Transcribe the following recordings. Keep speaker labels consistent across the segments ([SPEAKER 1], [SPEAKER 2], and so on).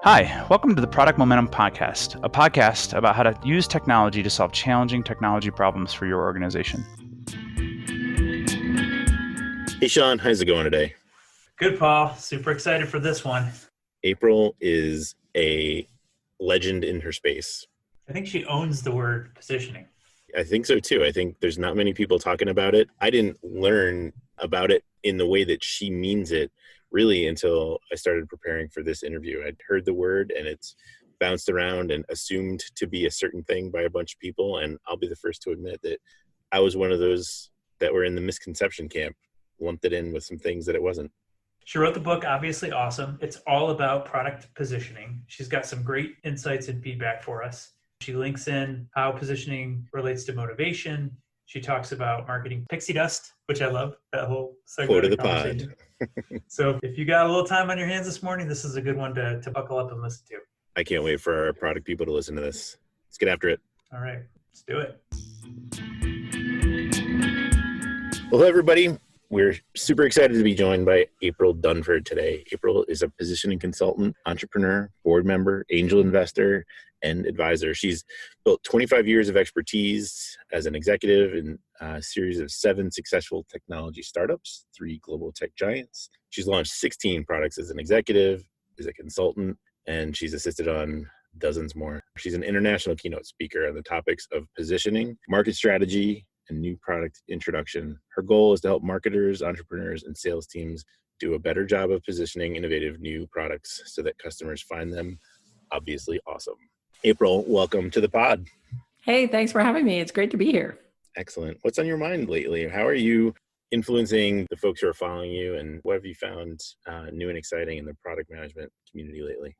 [SPEAKER 1] Hi, welcome to the Product Momentum Podcast, a podcast about how to use technology to solve challenging technology problems for your organization.
[SPEAKER 2] Hey, Sean, how's it going today?
[SPEAKER 3] Good, Paul. Super excited for this one.
[SPEAKER 2] April is a legend in her space.
[SPEAKER 3] I think she owns the word positioning.
[SPEAKER 2] I think so too. I think there's not many people talking about it. I didn't learn about it in the way that she means it really until I started preparing for this interview. I'd heard the word and it's bounced around and assumed to be a certain thing by a bunch of people. And I'll be the first to admit that I was one of those that were in the misconception camp, lumped it in with some things that it wasn't.
[SPEAKER 3] She wrote the book, obviously awesome. It's all about product positioning. She's got some great insights and feedback for us. She links in how positioning relates to motivation. She talks about marketing pixie dust, which I love, that whole segment.
[SPEAKER 2] Quote of the pod.
[SPEAKER 3] So if you got a little time on your hands this morning, this is a good one to buckle up and listen to.
[SPEAKER 2] I can't wait for our product people to listen to this. Let's get after it.
[SPEAKER 3] All right, let's do it.
[SPEAKER 2] Well, hello, everybody. We're super excited to be joined by April Dunford today. April is a positioning consultant, entrepreneur, board member, angel investor, and advisor. She's built 25 years of expertise as an executive in a series of 7 successful technology startups, 3 global tech giants. She's launched 16 products as an executive, as a consultant, and she's assisted on dozens more. She's an international keynote speaker on the topics of positioning, market strategy, and new product introduction. Her goal is to help marketers, entrepreneurs, and sales teams do a better job of positioning innovative new products so that customers find them obviously awesome. April, welcome to the pod.
[SPEAKER 4] Hey, thanks for having me. It's great to be here.
[SPEAKER 2] Excellent. What's on your mind lately? How are you influencing the folks who are following you, and what have you found new and exciting in the product management community lately?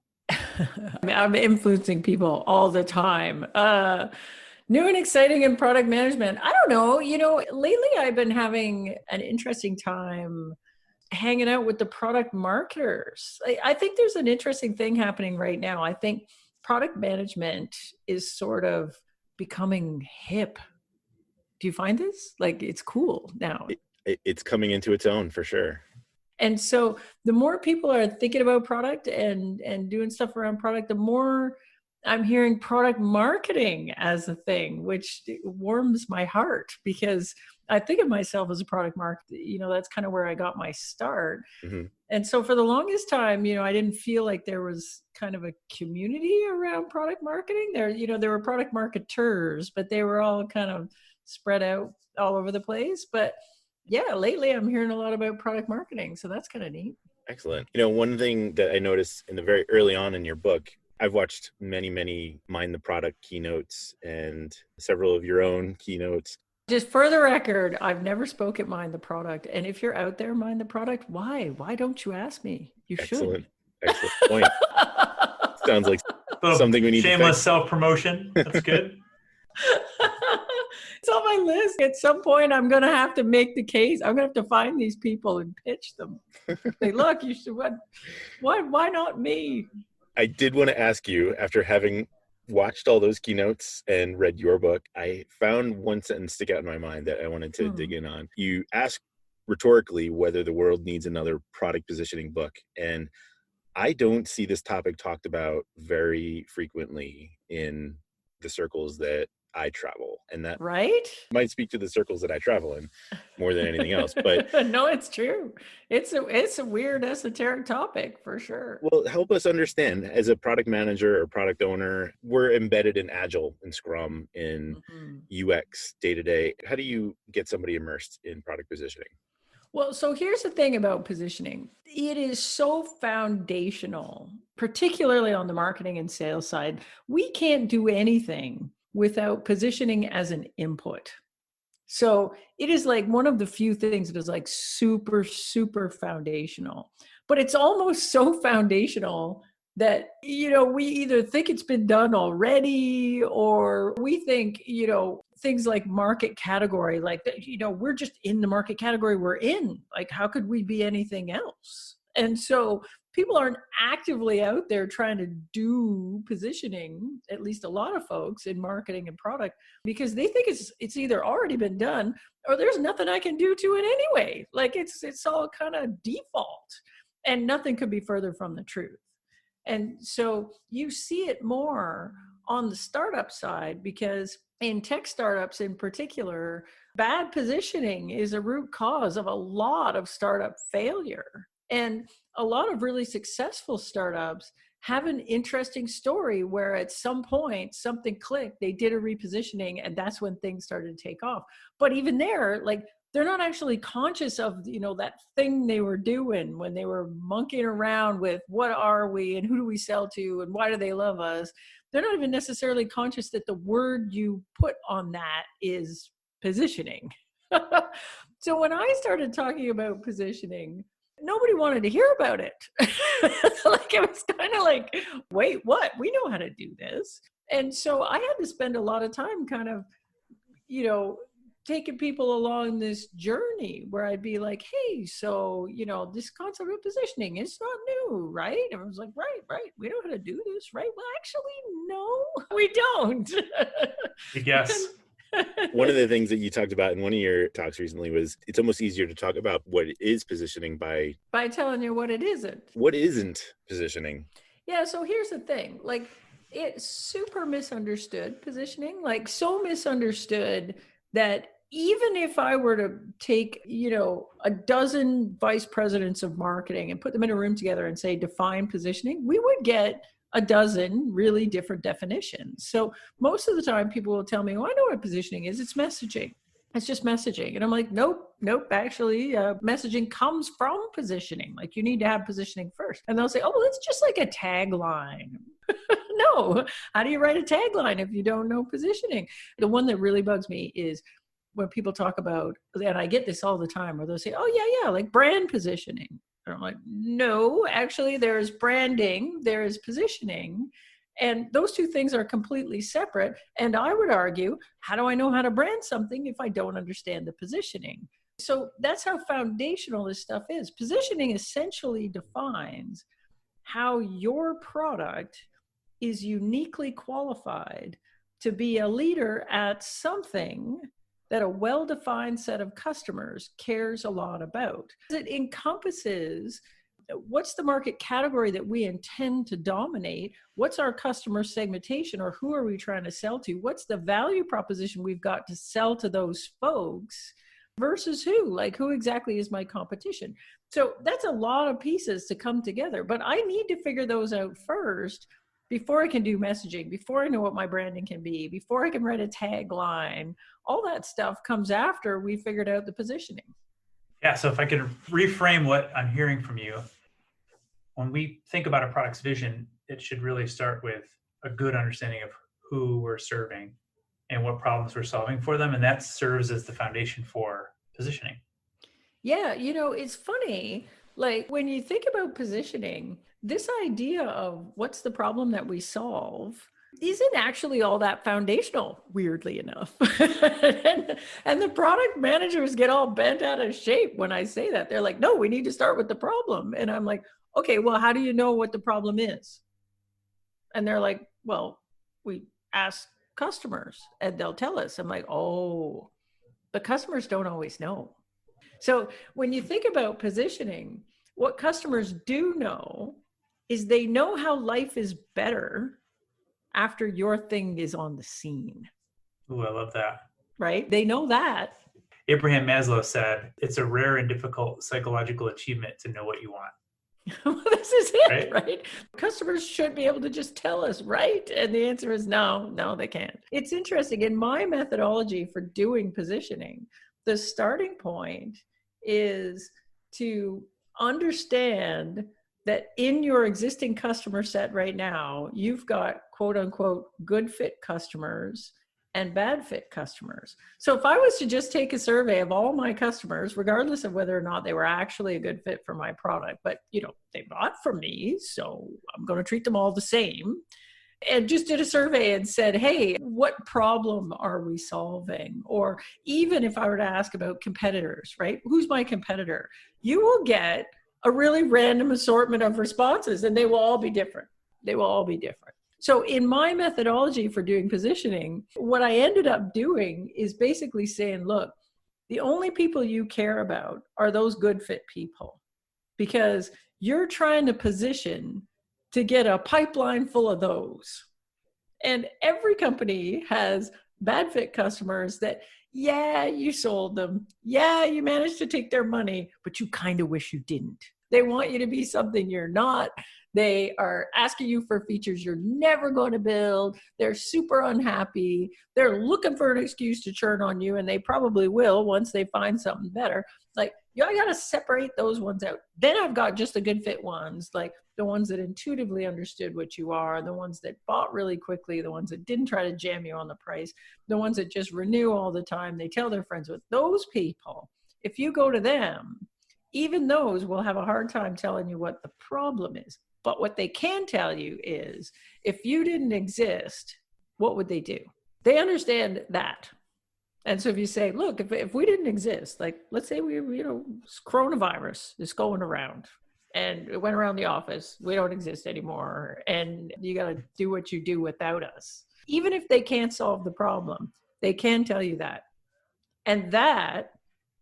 [SPEAKER 4] I'm influencing people all the time. New and exciting in product management. I don't know. Lately I've been having an interesting time hanging out with the product marketers. I think there's an interesting thing happening right now. I think product management is sort of becoming hip. Do you find this? Like, it's cool now.
[SPEAKER 2] It's coming into its own for sure.
[SPEAKER 4] And so the more people are thinking about product and doing stuff around product, the more I'm hearing product marketing as a thing, which warms my heart because I think of myself as a product marketer. That's kind of where I got my start. Mm-hmm. And so for the longest time, I didn't feel like there was kind of a community around product marketing. There were product marketers, but they were all kind of spread out all over the place. But yeah, lately I'm hearing a lot about product marketing. So that's kind of neat.
[SPEAKER 2] Excellent. One thing that I noticed in the very early on in your book, I've watched many Mind the Product keynotes and several of your own keynotes.
[SPEAKER 4] Just for the record, I've never spoke at Mind the Product. And if you're out there, Mind the Product, why? Why don't you ask me? You should.
[SPEAKER 2] Excellent point. Sounds like something we need to
[SPEAKER 3] shameless self-promotion. That's good.
[SPEAKER 4] It's on my list. At some point, I'm going to have to make the case. I'm going to have to find these people and pitch them. Say, look, you should. Why not me?
[SPEAKER 2] I did want to ask you, after having watched all those keynotes and read your book, I found one sentence stick out in my mind that I wanted to dig in on. You asked rhetorically whether the world needs another product positioning book. And I don't see this topic talked about very frequently in the circles that I travel, and that might speak to the circles that I travel in more than anything else. But
[SPEAKER 4] no, it's true. It's a weird esoteric topic for sure.
[SPEAKER 2] Well, help us understand, as a product manager or product owner, we're embedded in Agile, in Scrum, in UX day to day. How do you get somebody immersed in product positioning?
[SPEAKER 4] Well, so here's the thing about positioning. It is so foundational, particularly on the marketing and sales side. We can't do anything without positioning as an input. So it is like one of the few things that is like super, super foundational. But it's almost so foundational that, we either think it's been done already, or we think, things like market category, like, we're just in the market category we're in. Like, how could we be anything else? And so people aren't actively out there trying to do positioning, at least a lot of folks in marketing and product, because they think it's either already been done or there's nothing I can do to it anyway. Like it's all kind of default, and nothing could be further from the truth. And so you see it more on the startup side, because in tech startups in particular, bad positioning is a root cause of a lot of startup failure. And a lot of really successful startups have an interesting story where at some point something clicked, they did a repositioning, and that's when things started to take off. But even there, like, they're not actually conscious of, that thing they were doing when they were monkeying around with what are we and who do we sell to and why do they love us. They're not even necessarily conscious that the word you put on that is positioning. So when I started talking about positioning, nobody wanted to hear about it. Like, it was kind of like, wait, what? We know how to do this. And so I had to spend a lot of time kind of, taking people along this journey where I'd be like, hey, so, this concept of positioning, it's not new, right? And I was like, right. We know how to do this, right? Well, actually, no, we don't.
[SPEAKER 3] Yes.
[SPEAKER 2] One of the things that you talked about in one of your talks recently was it's almost easier to talk about what is positioning by
[SPEAKER 4] telling you what it isn't.
[SPEAKER 2] What isn't positioning?
[SPEAKER 4] Yeah, so here's the thing. Like, it's super misunderstood, positioning, like so misunderstood that even if I were to take, a dozen vice presidents of marketing and put them in a room together and say, define positioning, we would get a dozen really different definitions. So most of the time people will tell me, well, I know what positioning is. It's messaging. It's just messaging. And I'm like, nope. Actually, messaging comes from positioning. Like, you need to have positioning first. And they'll say, oh, well, it's just like a tagline. No. How do you write a tagline if you don't know positioning? The one that really bugs me is when people talk about, and I get this all the time, where they'll say, oh, yeah, like brand positioning. And I'm like, no, actually, there's branding, there is positioning. And those two things are completely separate. And I would argue, how do I know how to brand something if I don't understand the positioning? So that's how foundational this stuff is. Positioning essentially defines how your product is uniquely qualified to be a leader at something that a well-defined set of customers cares a lot about. It encompasses what's the market category that we intend to dominate, what's our customer segmentation, or who are we trying to sell to, what's the value proposition we've got to sell to those folks versus who exactly is my competition. So that's a lot of pieces to come together, but I need to figure those out first before I can do messaging, before I know what my branding can be, before I can write a tagline. All that stuff comes after we figured out the positioning.
[SPEAKER 3] Yeah, so if I could reframe what I'm hearing from you, when we think about a product's vision, it should really start with a good understanding of who we're serving and what problems we're solving for them. And that serves as the foundation for positioning.
[SPEAKER 4] Yeah, it's funny, like when you think about positioning, this idea of what's the problem that we solve isn't actually all that foundational, weirdly enough. and the product managers get all bent out of shape when I say that. They're like, no, we need to start with the problem. And I'm like, okay, well, how do you know what the problem is? And they're like, well, we ask customers and they'll tell us. I'm like, oh, but customers don't always know. So when you think about positioning, what customers do know is they know how life is better after your thing is on the scene.
[SPEAKER 3] Ooh, I love that.
[SPEAKER 4] Right? They know that.
[SPEAKER 3] Abraham Maslow said, it's a rare and difficult psychological achievement to know what you want.
[SPEAKER 4] Well, this is it, right? Customers should be able to just tell us, right? And the answer is no, they can't. It's interesting. In my methodology for doing positioning, the starting point is to understand that in your existing customer set right now, you've got quote unquote good fit customers and bad fit customers. So if I was to just take a survey of all my customers, regardless of whether or not they were actually a good fit for my product, but they bought from me, so I'm going to treat them all the same, and just did a survey and said, hey, what problem are we solving? Or even if I were to ask about competitors, right? Who's my competitor? You will get a really random assortment of responses, and they will all be different. So in my methodology for doing positioning, what I ended up doing is basically saying, look, the only people you care about are those good fit people, because you're trying to position to get a pipeline full of those. And every company has bad fit customers that, yeah, you sold them. Yeah, you managed to take their money, but you kind of wish you didn't. They want you to be something you're not. They are asking you for features you're never going to build. They're super unhappy. They're looking for an excuse to churn on you, and they probably will once they find something better. Like, I got to separate those ones out. Then I've got just the good fit ones, like the ones that intuitively understood what you are, the ones that bought really quickly, the ones that didn't try to jam you on the price, the ones that just renew all the time. They tell their friends. With those people, if you go to them, even those will have a hard time telling you what the problem is. But what they can tell you is, if you didn't exist, what would they do? They understand that. And so if you say, look, if we didn't exist, like let's say coronavirus is going around and it went around the office, we don't exist anymore, and you got to do what you do without us. Even if they can't solve the problem, they can tell you that. And that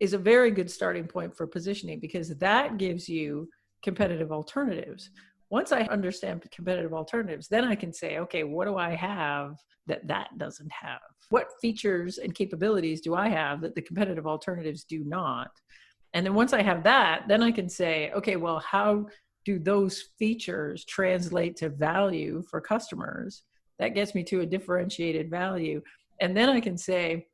[SPEAKER 4] is a very good starting point for positioning, because that gives you competitive alternatives. Once I understand competitive alternatives, then I can say, okay, what do I have that doesn't have? What features and capabilities do I have that the competitive alternatives do not? And then once I have that, then I can say, okay, well, how do those features translate to value for customers? That gets me to a differentiated value. And then I can say,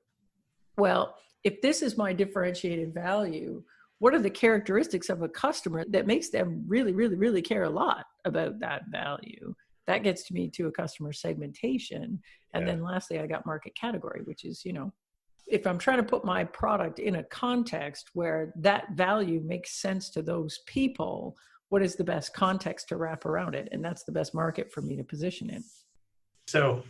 [SPEAKER 4] well, if this is my differentiated value, what are the characteristics of a customer that makes them really, really, really care a lot about that value? That gets me to a customer segmentation. And then lastly, I got market category, which is, if I'm trying to put my product in a context where that value makes sense to those people, what is the best context to wrap around it? And that's the best market for me to position in.
[SPEAKER 3] So,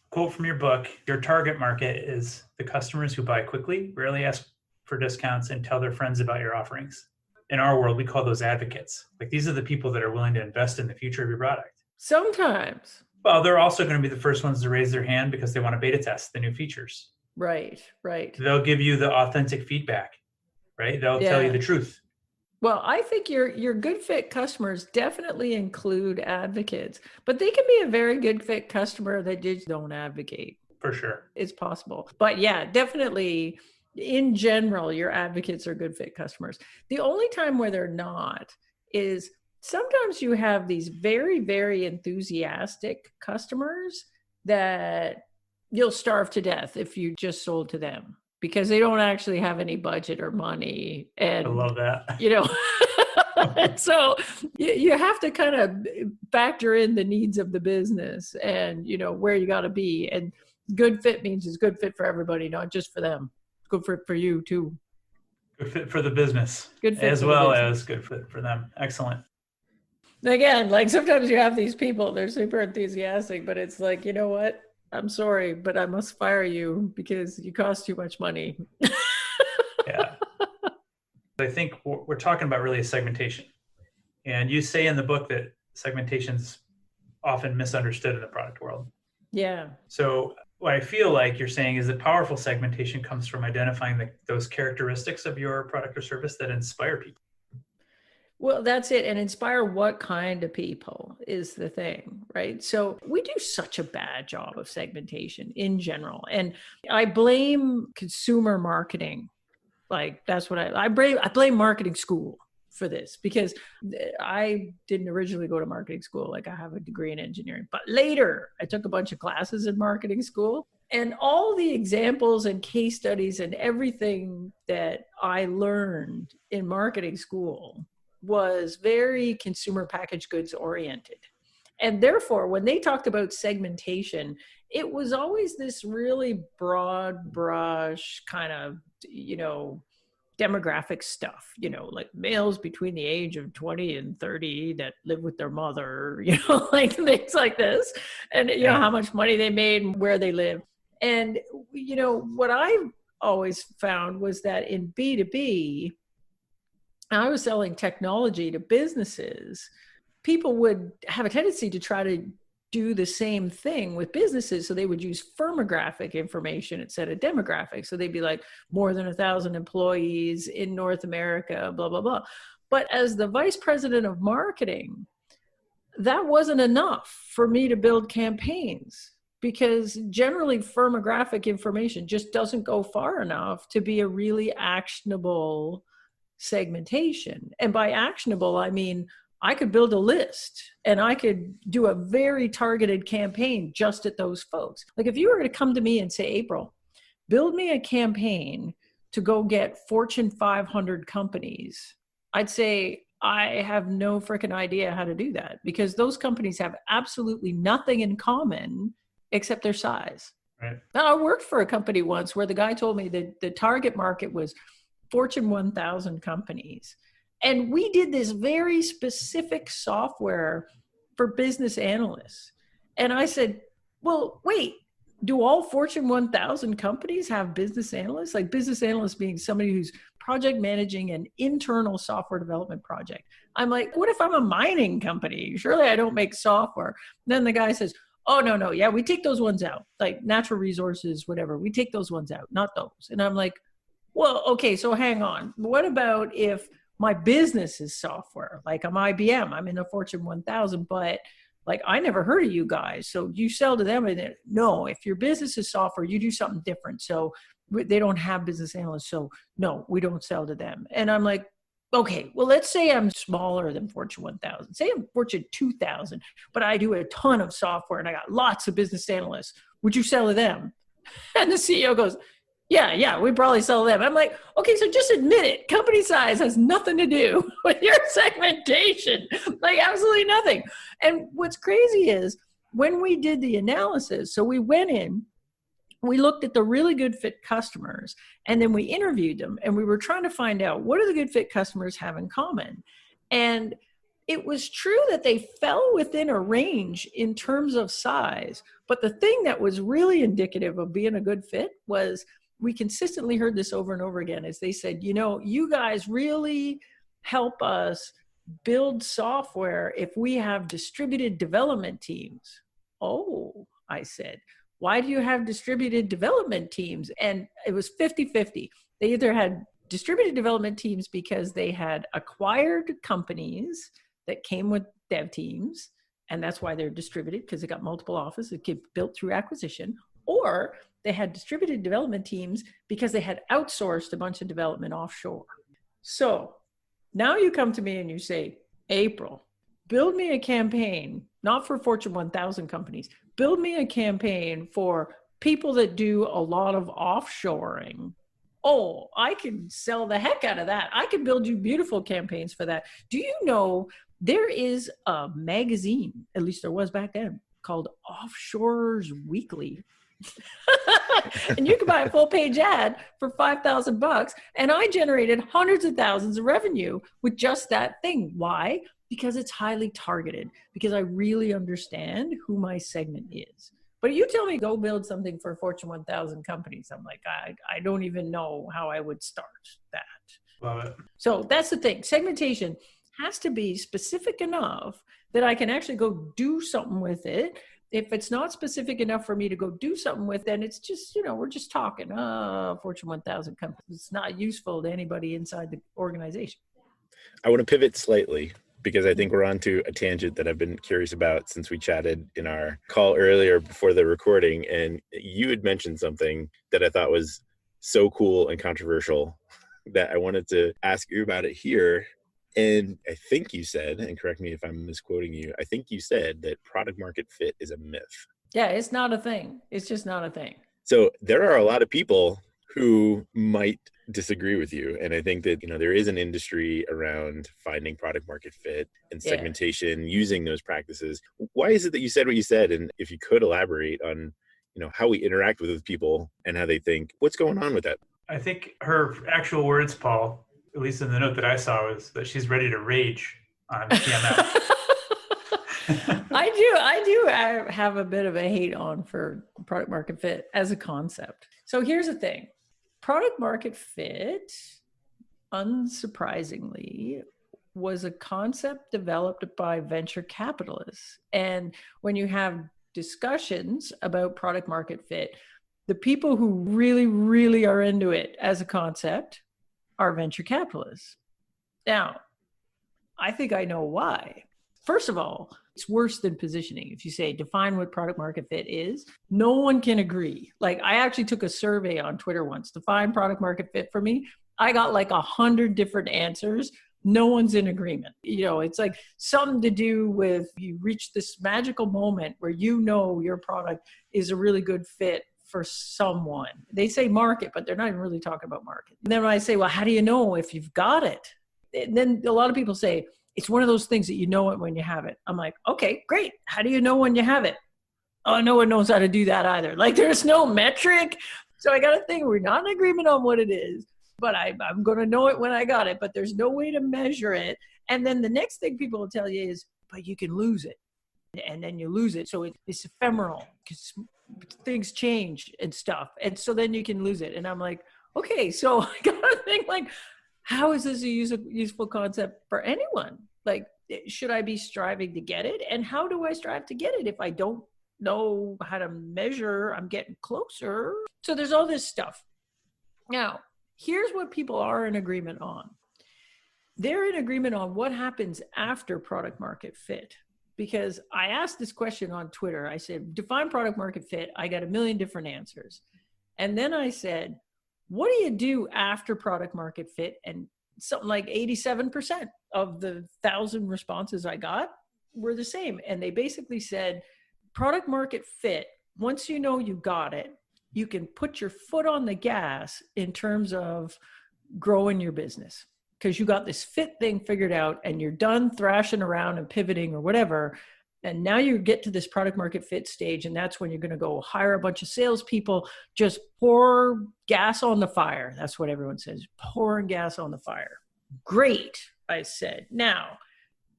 [SPEAKER 3] quote from your book, your target market is the customers who buy quickly, rarely ask for discounts, and tell their friends about your offerings. In our world, we call those advocates. Like, these are the people that are willing to invest in the future of your product.
[SPEAKER 4] Sometimes.
[SPEAKER 3] Well, they're also going to be the first ones to raise their hand because they want to beta test the new features.
[SPEAKER 4] Right.
[SPEAKER 3] They'll give you the authentic feedback, right? They'll tell you the truth.
[SPEAKER 4] Well, I think your good fit customers definitely include advocates, but they can be a very good fit customer that just don't advocate.
[SPEAKER 3] For sure.
[SPEAKER 4] It's possible. But yeah, definitely in general, your advocates are good fit customers. The only time where they're not is sometimes you have these very, very enthusiastic customers that you'll starve to death if you just sold to them, because they don't actually have any budget or money. And
[SPEAKER 3] I love that.
[SPEAKER 4] So you have to kind of factor in the needs of the business and, where you got to be. And good fit means it's good fit for everybody, not just for them. Good fit for you too.
[SPEAKER 3] Good fit for the business.
[SPEAKER 4] Good fit
[SPEAKER 3] as well as good fit for them. Excellent.
[SPEAKER 4] Again, like sometimes you have these people, they're super enthusiastic, but it's like, you know what? I'm sorry, but I must fire you because you cost too much money.
[SPEAKER 3] Yeah. I think we're talking about really a segmentation. And you say in the book that segmentation's often misunderstood in the product world.
[SPEAKER 4] Yeah.
[SPEAKER 3] So what I feel like you're saying is that powerful segmentation comes from identifying those characteristics of your product or service that inspire people.
[SPEAKER 4] Well, that's it. And inspire what kind of people is the thing, right? So we do such a bad job of segmentation in general. And I blame consumer marketing. Like that's what I blame marketing school for this, because I didn't originally go to marketing school. Like I have a degree in engineering, but later I took a bunch of classes in marketing school, and all the examples and case studies and everything that I learned in marketing school was very consumer packaged goods oriented. And therefore, when they talked about segmentation, it was always this really broad brush kind of, demographic stuff, like males between the age of 20 and 30 that live with their mother, like things like this. And, how much money they made and where they live. And, what I always found was that in B2B, I was selling technology to businesses. People would have a tendency to try to do the same thing with businesses. So they would use firmographic information instead of demographic. So they'd be like more than 1,000 employees in North America, blah, blah, blah. But as the vice president of marketing, that wasn't enough for me to build campaigns, because generally firmographic information just doesn't go far enough to be a really actionable segmentation. And by actionable, I mean, I could build a list and I could do a very targeted campaign just at those folks. Like if you were to come to me and say, April, build me a campaign to go get Fortune 500 companies, I'd say, I have no freaking idea how to do that, because those companies have absolutely nothing in common except their size.
[SPEAKER 3] Right.
[SPEAKER 4] Now, I worked for a company once where the guy told me that the target market was Fortune 1000 companies. And we did this very specific software for business analysts. And I said, well, wait, do all Fortune 1000 companies have business analysts? Like business analyst being somebody who's project managing an internal software development project. I'm like, what if I'm a mining company? Surely I don't make software. And then the guy says, oh, no. Yeah, we take those ones out, like natural resources, whatever. We take those ones out, not those. And I'm like, well, okay, so hang on. What about if my business is software? Like I'm IBM, I'm in the Fortune 1000, but like I never heard of you guys. So you sell to them. And no, if your business is software, you do something different. So they don't have business analysts. So no, we don't sell to them. And I'm like, okay, well, let's say I'm smaller than Fortune 1000. Say I'm Fortune 2000, but I do a ton of software and I got lots of business analysts. Would you sell to them? And the CEO goes, yeah, we probably sell to them. I'm like, okay, so just admit it. Company size has nothing to do with your segmentation, like absolutely nothing. And what's crazy is when we did the analysis, so we went in, we looked at the really good fit customers, and then we interviewed them, and we were trying to find out what do the good fit customers have in common. And it was true that they fell within a range in terms of size, but the thing that was really indicative of being a good fit was we consistently heard this over and over again, as they said, you know, you guys really help us build software if we have distributed development teams. Oh, I said, why do you have distributed development teams? And it was 50-50. They either had distributed development teams because they had acquired companies that came with dev teams, and that's why they're distributed, because they got multiple offices that get built through acquisition, or they had distributed development teams because they had outsourced a bunch of development offshore. So now you come to me and you say, April, build me a campaign, not for Fortune 1000 companies, build me a campaign for people that do a lot of offshoring. Oh, I can sell the heck out of that. I can build you beautiful campaigns for that. Do you know there is a magazine, at least there was back then, called Offshorers Weekly? And you could buy a full page ad for $5,000, and I generated hundreds of thousands of revenue with just that thing. Why? Because it's highly targeted, because I really understand who my segment is. But you tell me go build something for Fortune 1000 companies, I'm like, I don't even know how I would start that.
[SPEAKER 3] Love it.
[SPEAKER 4] So that's the thing. Segmentation has to be specific enough that I can actually go do something with it. If it's not specific enough for me to go do something with, then it's just, you know, we're just talking, Fortune 1000 companies. It's not useful to anybody inside the organization.
[SPEAKER 2] I want to pivot slightly because I think we're on to a tangent that I've been curious about since we chatted in our call earlier before the recording. And you had mentioned something that I thought was so cool and controversial that I wanted to ask you about it here. And I think you said, and correct me if I'm misquoting you, I think you said that product market fit is a myth.
[SPEAKER 4] Yeah, it's not a thing. It's just not a thing.
[SPEAKER 2] So there are a lot of people who might disagree with you. And I think that, you know, there is an industry around finding product market fit and segmentation, using those practices. Why is it that you said what you said? And if you could elaborate on, you know, how we interact with those people and how they think, what's going on with that?
[SPEAKER 3] I think her actual words, Paul, at least in the note that I saw, was that she's ready to rage on PMF.
[SPEAKER 4] I do have a bit of a hate on for product market fit as a concept. So here's the thing. Product market fit, unsurprisingly, was a concept developed by venture capitalists. And when you have discussions about product market fit, the people who really, really are into it as a concept are venture capitalists. Now, I think I know why. First of all, it's worse than positioning. If you say define what product market fit is, no one can agree. Like I actually took a survey on Twitter once, define product market fit for me. I got like 100 different answers. No one's in agreement. It's like something to do with you reach this magical moment where your product is a really good fit for someone. They say market, but they're not even really talking about market. And then when I say, well, how do you know if you've got it? And then a lot of people say, it's one of those things that you know it when you have it. I'm like, okay, great. How do you know when you have it? Oh, no one knows how to do that either. Like there's no metric. So I got to think we're not in agreement on what it is, but I'm going to know it when I got it, but there's no way to measure it. And then the next thing people will tell you is, but you can lose it. And then you lose it. So it's ephemeral because things change and stuff. And so then you can lose it. And I'm like, okay, so I got to think like, how is this a useful concept for anyone? Like, should I be striving to get it? And how do I strive to get it if I don't know how to measure? I'm getting closer. So there's all this stuff. Now, here's what people are in agreement on. They're in agreement on what happens after product market fit. Because I asked this question on Twitter. I said, define product market fit. I got 1 million different answers. And then I said, what do you do after product market fit? And something like 87% of the 1,000 responses I got were the same. And they basically said, product market fit, once you know you got it, you can put your foot on the gas in terms of growing your business. Because you got this fit thing figured out and you're done thrashing around and pivoting or whatever. And now you get to this product market fit stage, and that's when you're going to go hire a bunch of salespeople, just pour gas on the fire. That's what everyone says, pouring gas on the fire. Great, I said. Now,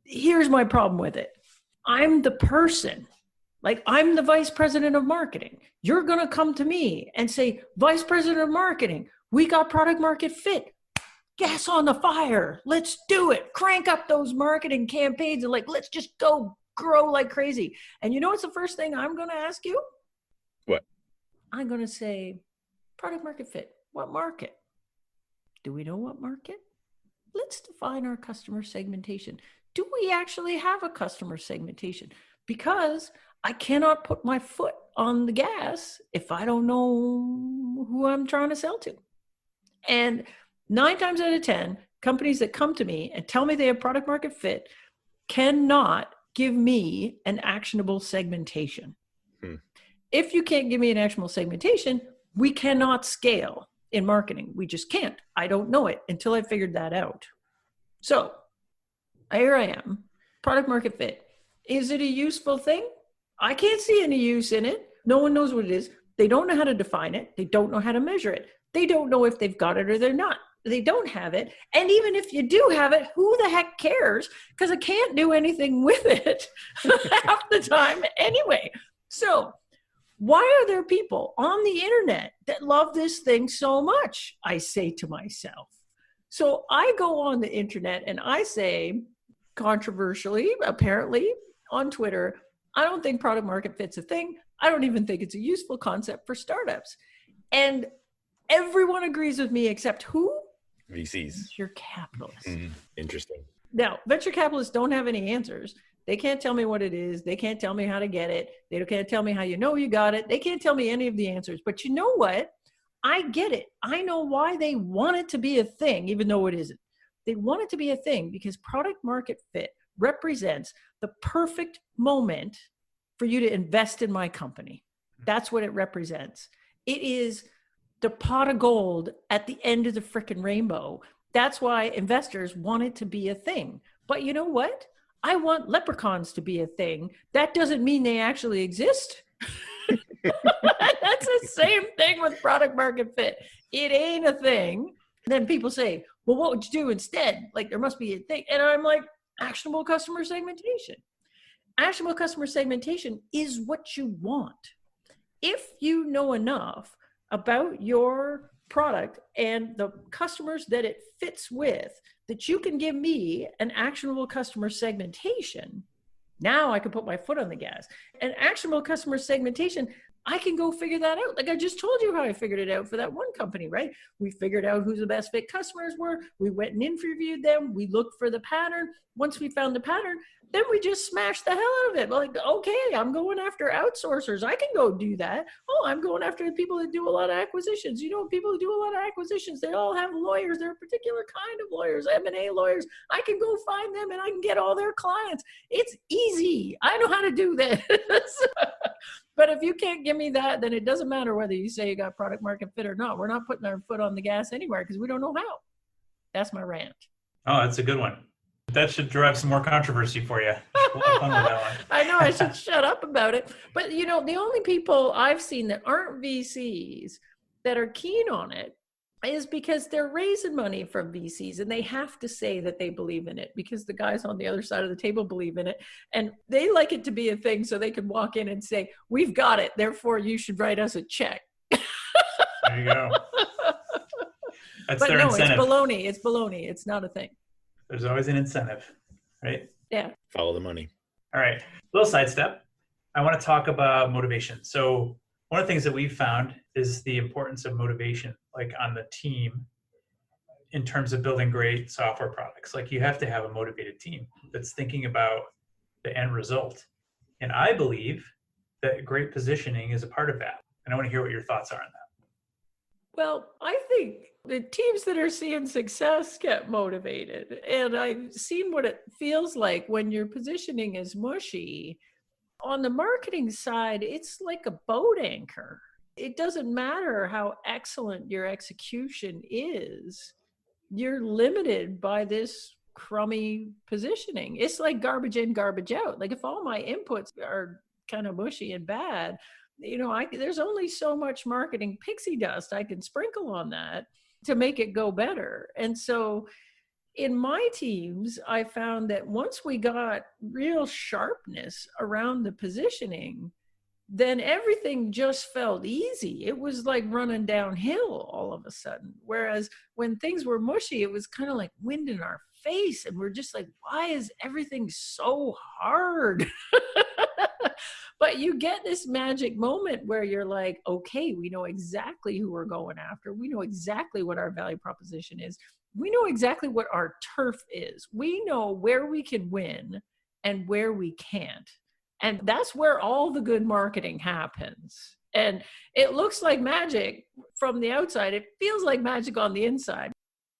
[SPEAKER 4] here's my problem with it. I'm the person, like I'm the vice president of marketing. You're going to come to me and say, vice president of marketing, we got product market fit. Gas on the fire. Let's do it. Crank up those marketing campaigns and let's just go grow like crazy. And you know what's the first thing I'm going to ask you?
[SPEAKER 2] What?
[SPEAKER 4] I'm going to say, product market fit. What market? Do we know what market? Let's define our customer segmentation. Do we actually have a customer segmentation? Because I cannot put my foot on the gas if I don't know who I'm trying to sell to. And 9 times out of 10, companies that come to me and tell me they have product market fit cannot give me an actionable segmentation. If you can't give me an actionable segmentation, we cannot scale in marketing. We just can't. I don't know it until I figured that out. So here I am, product market fit. Is it a useful thing? I can't see any use in it. No one knows what it is. They don't know how to define it. They don't know how to measure it. They don't know if they've got it or they're not. They don't have it. And even if you do have it, who the heck cares? Because I can't do anything with it half the time anyway. So why are there people on the internet that love this thing so much? I say to myself. So I go on the internet and I say, controversially, apparently on Twitter, I don't think product market fit's a thing. I don't even think it's a useful concept for startups. And everyone agrees with me except who?
[SPEAKER 2] VCs.
[SPEAKER 4] Venture capitalists.
[SPEAKER 2] Interesting.
[SPEAKER 4] Now, venture capitalists don't have any answers. They can't tell me what it is. They can't tell me how to get it. They can't tell me how you know you got it. They can't tell me any of the answers. But you know what? I get it. I know why they want it to be a thing, even though it isn't. They want it to be a thing because product market fit represents the perfect moment for you to invest in my company. That's what it represents. It is the pot of gold at the end of the frickin' rainbow. That's why investors want it to be a thing. But you know what? I want leprechauns to be a thing. That doesn't mean they actually exist. That's the same thing with product market fit. It ain't a thing. And then people say, well, what would you do instead? Like there must be a thing. And I'm like, actionable customer segmentation. Actionable customer segmentation is what you want. If you know enough about your product and the customers that it fits with, that you can give me an actionable customer segmentation, now I can put my foot on the gas. And actionable customer segmentation, I can go figure that out. Like I just told you how I figured it out for that one company, right? We figured out who the best fit customers were. We went and interviewed them. We looked for the pattern. Once we found the pattern, then we just smashed the hell out of it. Like, okay, I'm going after outsourcers. I can go do that. Oh, I'm going after the people that do a lot of acquisitions. You know, people who do a lot of acquisitions, they all have lawyers. They're a particular kind of lawyers, M&A lawyers. I can go find them and I can get all their clients. It's easy. I know how to do this. But if you can't give me that, then it doesn't matter whether you say you got product market fit or not. We're not putting our foot on the gas anywhere because we don't know how. That's my rant.
[SPEAKER 3] Oh, that's a good one. That should drive some more controversy for you. We'll have fun with that one.
[SPEAKER 4] I know I should shut up about it. But, you know, the only people I've seen that aren't VCs that are keen on it is because they're raising money from VCs and they have to say that they believe in it because the guys on the other side of the table believe in it. And they like it to be a thing so they can walk in and say, we've got it. Therefore, you should write us a check.
[SPEAKER 3] There you go. That's
[SPEAKER 4] but
[SPEAKER 3] their
[SPEAKER 4] no,
[SPEAKER 3] incentive.
[SPEAKER 4] it's baloney. It's baloney. It's not a thing.
[SPEAKER 3] There's always an incentive, right?
[SPEAKER 4] Yeah.
[SPEAKER 2] Follow the money.
[SPEAKER 3] All right. Little sidestep. I want to talk about motivation. So one of the things that we've found is the importance of motivation, like on the team in terms of building great software products. Like you have to have a motivated team that's thinking about the end result. And I believe that great positioning is a part of that. And I want to hear what your thoughts are on that.
[SPEAKER 4] Well, I think the teams that are seeing success get motivated. And I've seen what it feels like when your positioning is mushy. On the marketing side, it's like a boat anchor. It doesn't matter how excellent your execution is. You're limited by this crummy positioning. It's like garbage in, garbage out. Like if all my inputs are kind of mushy and bad, you know, there's only so much marketing pixie dust I can sprinkle on that to make it go better. And so in my teams, I found that once we got real sharpness around the positioning, then everything just felt easy. It was like running downhill all of a sudden. Whereas when things were mushy, it was kind of like wind in our face. And we're just like, why is everything so hard? But you get this magic moment where you're like, okay, we know exactly who we're going after. We know exactly what our value proposition is. We know exactly what our turf is. We know where we can win and where we can't. And that's where all the good marketing happens. And it looks like magic from the outside. It feels like magic on the inside.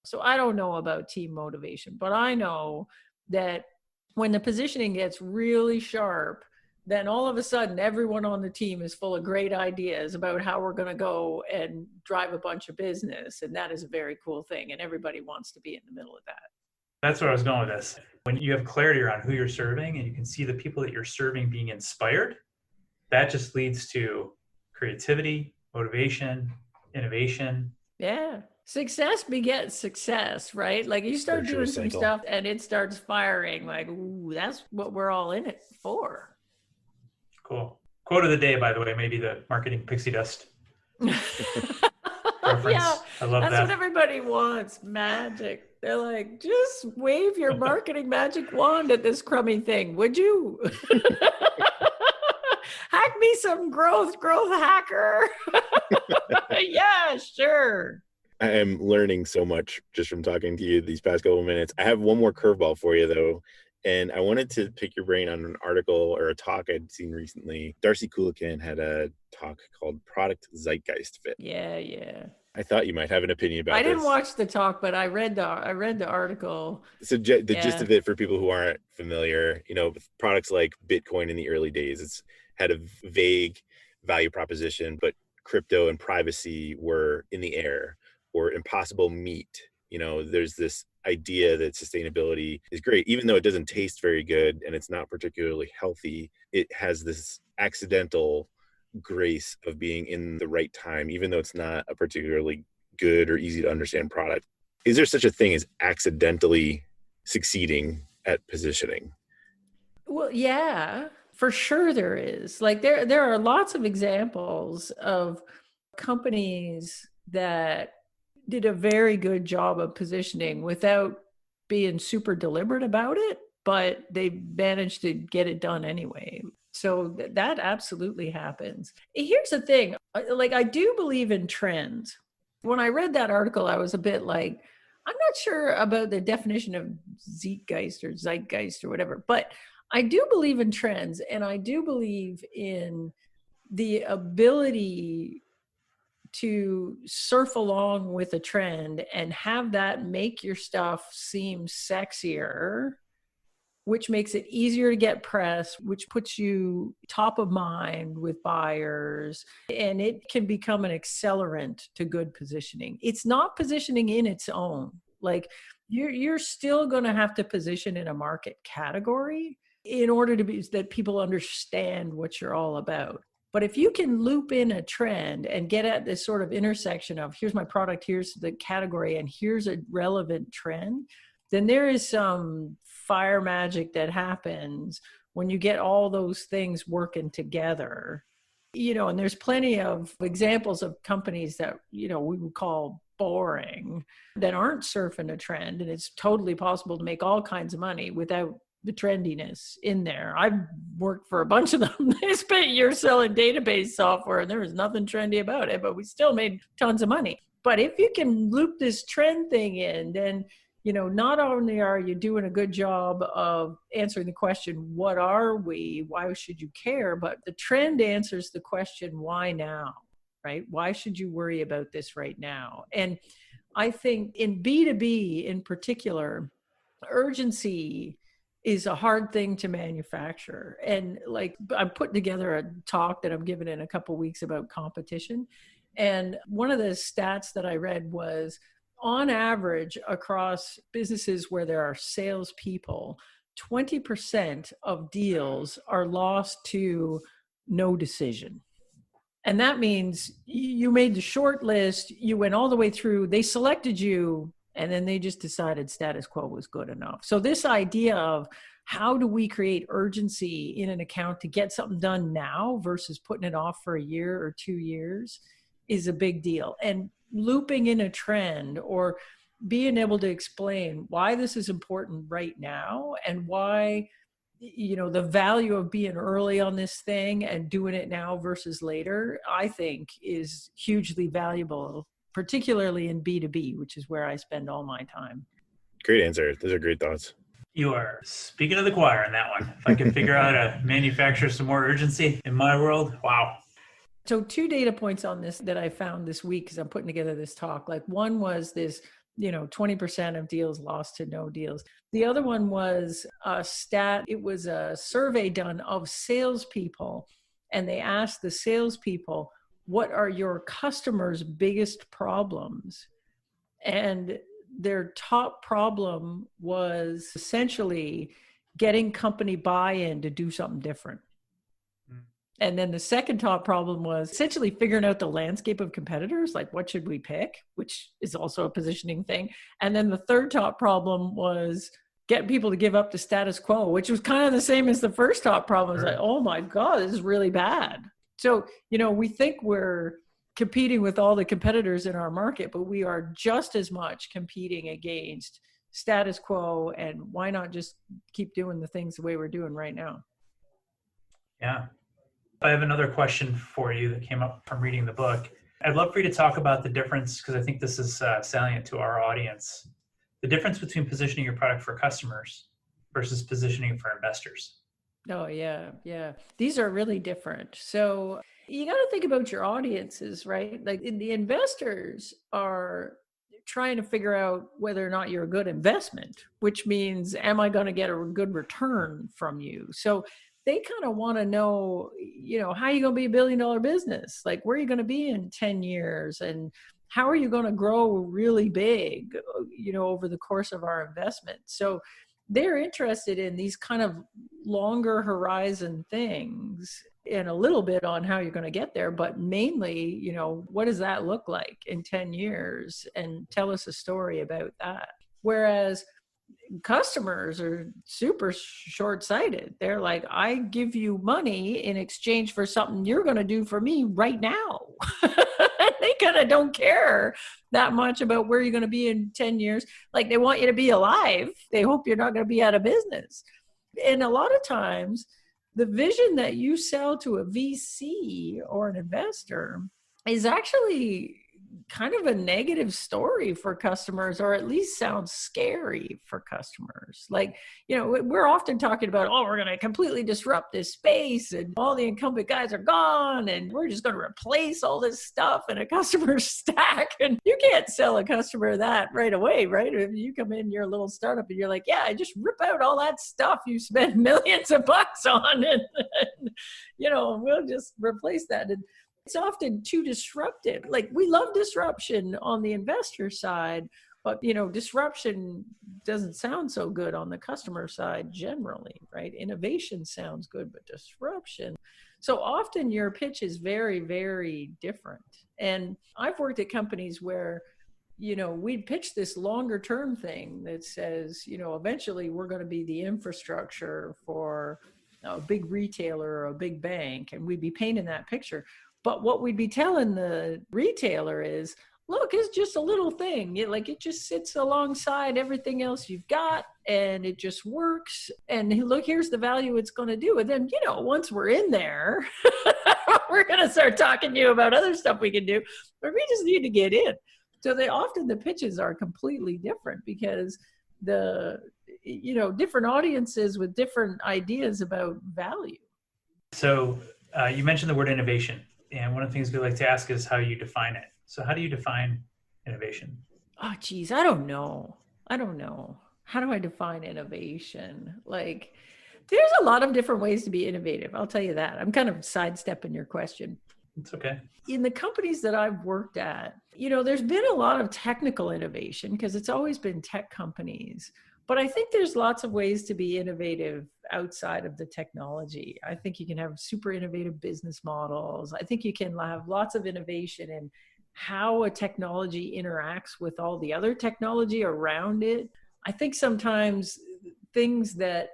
[SPEAKER 4] So I don't know about team motivation, but I know that when the positioning gets really sharp, then all of a sudden everyone on the team is full of great ideas about how we're going to go and drive a bunch of business. And that is a very cool thing. And everybody wants to be in the middle of that.
[SPEAKER 3] That's where I was going with this. When you have clarity around who you're serving and you can see the people that you're serving being inspired, that just leads to creativity, motivation, innovation.
[SPEAKER 4] Yeah. Success begets success, right? Like you start doing some stuff and it starts firing like, ooh, that's what we're all in it for.
[SPEAKER 3] Cool. Quote of the day, by the way, maybe the marketing pixie dust.
[SPEAKER 4] Yeah,
[SPEAKER 3] I love
[SPEAKER 4] that's
[SPEAKER 3] that.
[SPEAKER 4] what everybody wants, magic. They're like, just wave your marketing magic wand at this crummy thing, would you? Hack me some growth hacker. Yeah, sure.
[SPEAKER 2] I am learning so much just from talking to you these past couple of minutes. I have one more curveball for you, though. And I wanted to pick your brain on an article or a talk I'd seen recently. Darcy Kulikin had a talk called Product Zeitgeist Fit.
[SPEAKER 4] Yeah.
[SPEAKER 2] I thought you might have an opinion about this.
[SPEAKER 4] I didn't watch the talk, but I read the article.
[SPEAKER 2] So the gist of it for people who aren't familiar, you know, with products like Bitcoin in the early days, it's had a vague value proposition, but crypto and privacy were in the air or impossible meat. You know, there's this idea that sustainability is great, even though it doesn't taste very good and it's not particularly healthy. It has this accidental grace of being in the right time, even though it's not a particularly good or easy to understand product. Is there such a thing as accidentally succeeding at positioning?
[SPEAKER 4] Well, yeah, for sure there is. Like there are lots of examples of companies that did a very good job of positioning without being super deliberate about it, but they managed to get it done anyway. So that absolutely happens. Here's the thing, like I do believe in trends. When I read that article, I was a bit like, I'm not sure about the definition of zeitgeist or whatever, but I do believe in trends, and I do believe in the ability to surf along with a trend and have that make your stuff seem sexier, which makes it easier to get press, which puts you top of mind with buyers, and it can become an accelerant to good positioning. It's not positioning in its own. Like you're still going to have to position in a market category in order to be that people understand what you're all about. But if you can loop in a trend and get at this sort of intersection of here's my product, here's the category, and here's a relevant trend, then there is some fire magic that happens when you get all those things working together. And there's plenty of examples of companies that, we would call boring that aren't surfing a trend. And it's totally possible to make all kinds of money without the trendiness in there. I've worked for a bunch of them. They spent years selling database software and there was nothing trendy about it, but we still made tons of money. But if you can loop this trend thing in, then not only are you doing a good job of answering the question, what are we? Why should you care? But the trend answers the question, why now, right? Why should you worry about this right now? And I think in B2B in particular, urgency is a hard thing to manufacture. And like I'm putting together a talk that I'm giving in a couple of weeks about competition. And one of the stats that I read was, on average, across businesses where there are salespeople, 20% of deals are lost to no decision. And that means you made the short list, you went all the way through, they selected you, and then they just decided status quo was good enough. So this idea of how do we create urgency in an account to get something done now versus putting it off for a year or 2 years is a big deal. And looping in a trend or being able to explain why this is important right now and why, the value of being early on this thing and doing it now versus later, I think is hugely valuable, particularly in B2B, which is where I spend all my time.
[SPEAKER 2] Great answer. Those are great thoughts.
[SPEAKER 3] You are speaking to the choir in that one. If I can figure out how to manufacture some more urgency in my world, wow.
[SPEAKER 4] So 2 data points on this that I found this week, because I'm putting together this talk. Like one was this, 20% of deals lost to no deals. The other one was a stat. It was a survey done of salespeople, and they asked the salespeople, what are your customers' biggest problems? And their top problem was essentially getting company buy-in to do something different. And then the second top problem was essentially figuring out the landscape of competitors, like what should we pick, which is also a positioning thing. And then the third top problem was getting people to give up the status quo, which was kind of the same as the first top problem. It was like, oh my God, this is really bad. So, we think we're competing with all the competitors in our market, but we are just as much competing against status quo. And why not just keep doing the things the way we're doing right now?
[SPEAKER 3] Yeah. I have another question for you that came up from reading the book. I'd love for you to talk about the difference, because I think this is salient to our audience, the difference between positioning your product for customers versus positioning for investors.
[SPEAKER 4] Oh, yeah. These are really different. So you got to think about your audiences, right? Like the investors are trying to figure out whether or not you're a good investment, which means, am I going to get a good return from you? So they kind of want to know, how are you going to be $1 billion business? Like, where are you going to be in 10 years? And how are you going to grow really big, over the course of our investment? So they're interested in these kind of longer horizon things and a little bit on how you're going to get there, but mainly, what does that look like in 10 years? And tell us a story about that. Whereas customers are super short-sighted. They're like, I give you money in exchange for something you're going to do for me right now. They kind of don't care that much about where you're going to be in 10 years. Like, they want you to be alive. They hope you're not going to be out of business. And a lot of times the vision that you sell to a VC or an investor is actually kind of a negative story for customers, or at least sounds scary for customers. Like, we're often talking about, oh, we're going to completely disrupt this space and all the incumbent guys are gone and we're just going to replace all this stuff in a customer stack. And you can't sell a customer that right away, right? If you come in, you're a little startup and you're like, yeah, I just rip out all that stuff you spend millions of bucks on and we'll just replace that. And it's often too disruptive. Like, we love disruption on the investor side, but disruption doesn't sound so good on the customer side generally, right? Innovation sounds good, but disruption. So often your pitch is very, very different. And I've worked at companies where, we'd pitch this longer term thing that says, eventually we're going to be the infrastructure for a big retailer or a big bank. And we'd be painting that picture. But what we'd be telling the retailer is, look, it's just a little thing. It just sits alongside everything else you've got and it just works. And look, here's the value it's going to do. And then, once we're in there, we're going to start talking to you about other stuff we can do, but we just need to get in. So the pitches are completely different because different audiences with different ideas about value.
[SPEAKER 3] So you mentioned the word innovation. And one of the things we like to ask is how you define it. So how do you define innovation?
[SPEAKER 4] Oh, geez, I don't know. How do I define innovation? Like, there's a lot of different ways to be innovative. I'll tell you that. I'm kind of sidestepping your question.
[SPEAKER 3] It's okay.
[SPEAKER 4] In the companies that I've worked at, there's been a lot of technical innovation because it's always been tech companies. But I think there's lots of ways to be innovative outside of the technology. I think you can have super innovative business models. I think you can have lots of innovation in how a technology interacts with all the other technology around it. I think sometimes things that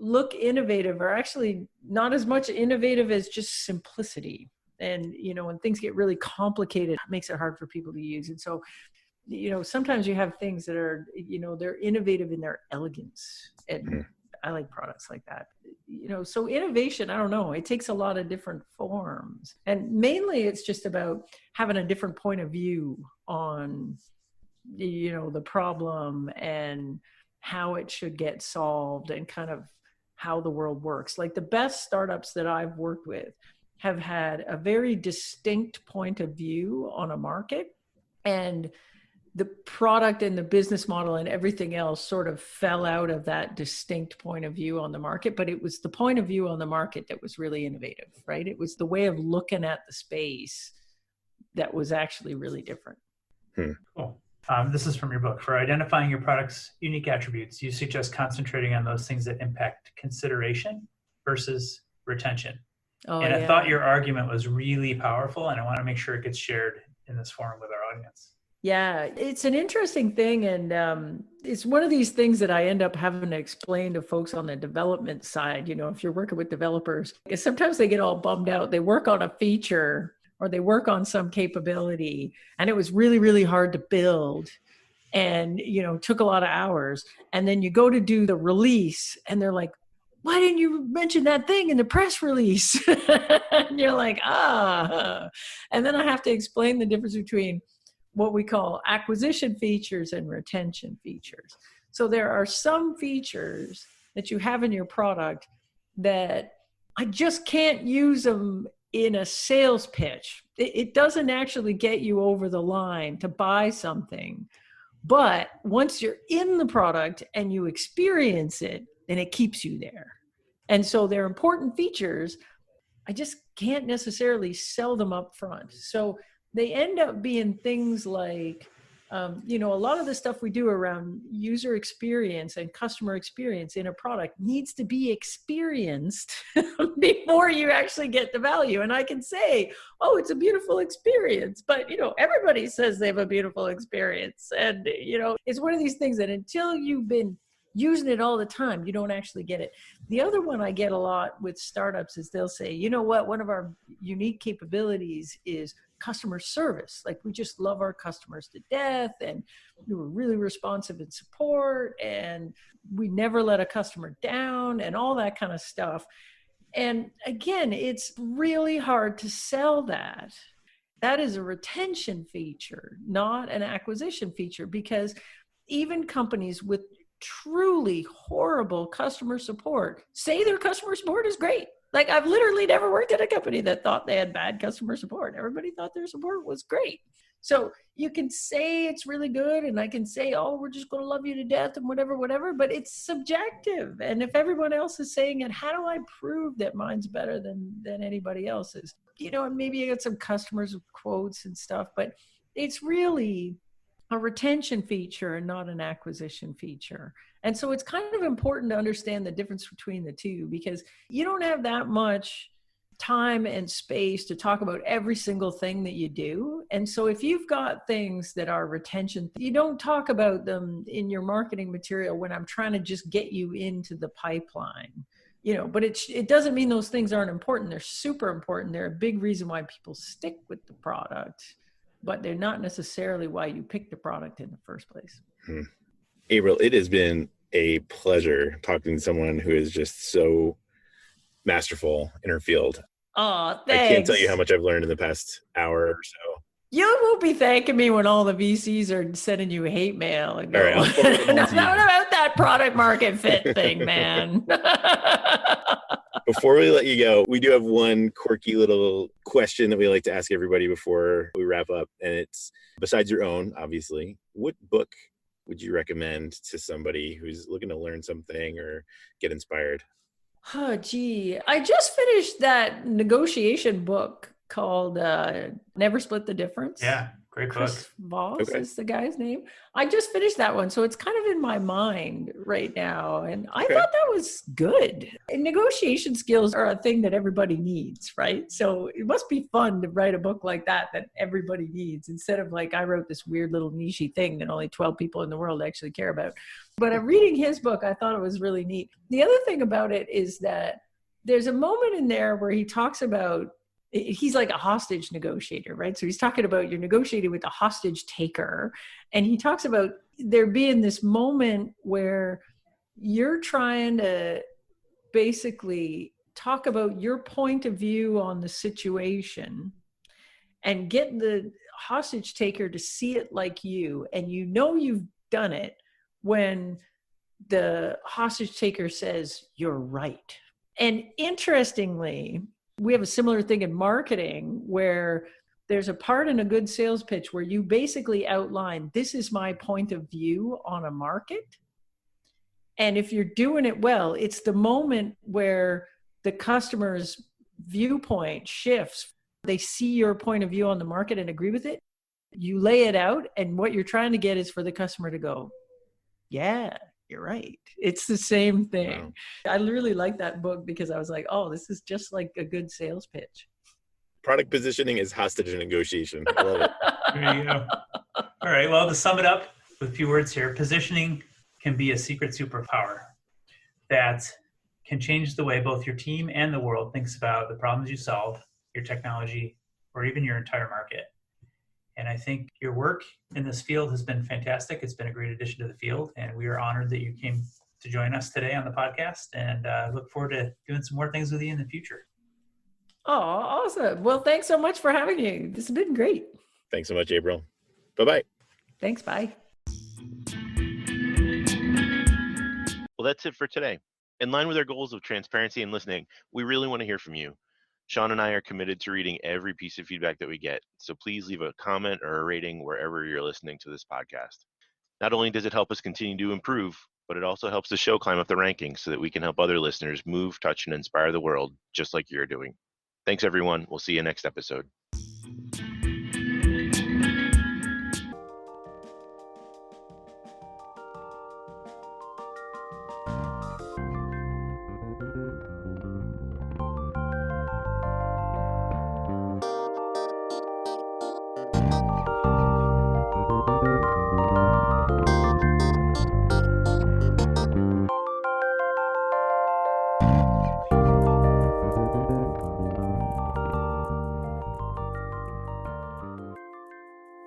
[SPEAKER 4] look innovative are actually not as much innovative as just simplicity. And, when things get really complicated, it makes it hard for people to use. And so, sometimes you have things that are, they're innovative in their elegance. And I like products like that. So innovation, I don't know, it takes a lot of different forms. And mainly it's just about having a different point of view on, the problem and how it should get solved and kind of how the world works. Like, the best startups that I've worked with have had a very distinct point of view on a market, and the product and the business model and everything else sort of fell out of that distinct point of view on the market. But it was the point of view on the market that was really innovative, right? It was the way of looking at the space that was actually really different.
[SPEAKER 3] Cool. This is from your book. For identifying your product's unique attributes, you suggest concentrating on those things that impact consideration versus retention. I thought your argument was really powerful, and I want to make sure it gets shared in this forum with our audience.
[SPEAKER 4] Yeah, it's an interesting thing. And it's one of these things that I end up having to explain to folks on the development side. If you're working with developers, because sometimes they get all bummed out. They work on a feature or they work on some capability and it was really, really hard to build and, took a lot of hours. And then you go to do the release and they're like, why didn't you mention that thing in the press release? And you're like, And then I have to explain the difference between what we call acquisition features and retention features. So there are some features that you have in your product that I just can't use them in a sales pitch. It doesn't actually get you over the line to buy something. But once you're in the product and you experience it, then it keeps you there. And so they're important features. I just can't necessarily sell them up front. So they end up being things like, a lot of the stuff we do around user experience and customer experience in a product needs to be experienced before you actually get the value. And I can say, oh, it's a beautiful experience, but, everybody says they have a beautiful experience. And, it's one of these things that until you've been using it all the time, you don't actually get it. The other one I get a lot with startups is they'll say, you know what, one of our unique capabilities is customer service. Like, we just love our customers to death and we were really responsive in support and we never let a customer down and all that kind of stuff. And again, it's really hard to sell that. That is a retention feature, not an acquisition feature, because even companies with truly horrible customer support say their customer support is great. Like, I've literally never worked at a company that thought they had bad customer support. Everybody thought their support was great. So you can say it's really good, and I can say, oh, we're just going to love you to death and whatever, but it's subjective. And if everyone else is saying it, how do I prove that mine's better than anybody else's? And maybe I got some customers with quotes and stuff, but it's really a retention feature and not an acquisition feature. And so it's kind of important to understand the difference between the two, because you don't have that much time and space to talk about every single thing that you do. And so if you've got things that are retention, you don't talk about them in your marketing material when I'm trying to just get you into the pipeline. But it doesn't mean those things aren't important. They're super important. They're a big reason why people stick with the product, but they're not necessarily why you pick the product in the first place.
[SPEAKER 2] April, it has been a pleasure talking to someone who is just so masterful in her field.
[SPEAKER 4] Oh, thanks.
[SPEAKER 2] I can't tell you how much I've learned in the past hour or so.
[SPEAKER 4] You will be thanking me when all the VCs are sending you hate mail and go,
[SPEAKER 2] All right, I'll forward them on to you.
[SPEAKER 4] Not about that product market fit thing, man.
[SPEAKER 2] Before we let you go, we do have one quirky little question that we like to ask everybody before we wrap up. And it's, besides your own, obviously, what book would you recommend to somebody who's looking to learn something or get inspired?
[SPEAKER 4] Oh, gee. I just finished that negotiation book called Never Split the Difference.
[SPEAKER 3] Yeah, great book.
[SPEAKER 4] Chris Voss is the guy's name. I just finished that one, so it's kind of in my mind right now. And I thought that was good. And negotiation skills are a thing that everybody needs, right? So it must be fun to write a book like that everybody needs, instead of like I wrote this weird little niche thing that only 12 people in the world actually care about. But reading his book, I thought it was really neat. The other thing about it is that there's a moment in there where he talks about, he's like a hostage negotiator, right? So he's talking about you're negotiating with a hostage taker. And he talks about there being this moment where you're trying to basically talk about your point of view on the situation and get the hostage taker to see it like you. And you've done it when the hostage taker says, you're right. And interestingly, we have a similar thing in marketing where there's a part in a good sales pitch where you basically outline, this is my point of view on a market. And if you're doing it well, it's the moment where the customer's viewpoint shifts. They see your point of view on the market and agree with it. You lay it out, and what you're trying to get is for the customer to go, yeah, you're right. It's the same thing. Wow. I really like that book because I was like, oh, this is just like a good sales pitch.
[SPEAKER 2] Product positioning is hostage negotiation. I love it.
[SPEAKER 3] There you go. All right. Well, to sum it up with a few words here, positioning can be a secret superpower that can change the way both your team and the world thinks about the problems you solve, your technology, or even your entire market. And I think your work in this field has been fantastic. It's been a great addition to the field, and we are honored that you came to join us today on the podcast, and look forward to doing some more things with you in the future.
[SPEAKER 4] Oh, awesome. Well, thanks so much for having me. This has been great.
[SPEAKER 2] Thanks so much, April. Bye-bye.
[SPEAKER 4] Thanks. Bye.
[SPEAKER 5] Well, that's it for today. In line with our goals of transparency and listening, we really want to hear from you. Sean and I are committed to reading every piece of feedback that we get, so please leave a comment or a rating wherever you're listening to this podcast. Not only does it help us continue to improve, but it also helps the show climb up the rankings so that we can help other listeners move, touch, and inspire the world, just like you're doing. Thanks, everyone. We'll see you next episode.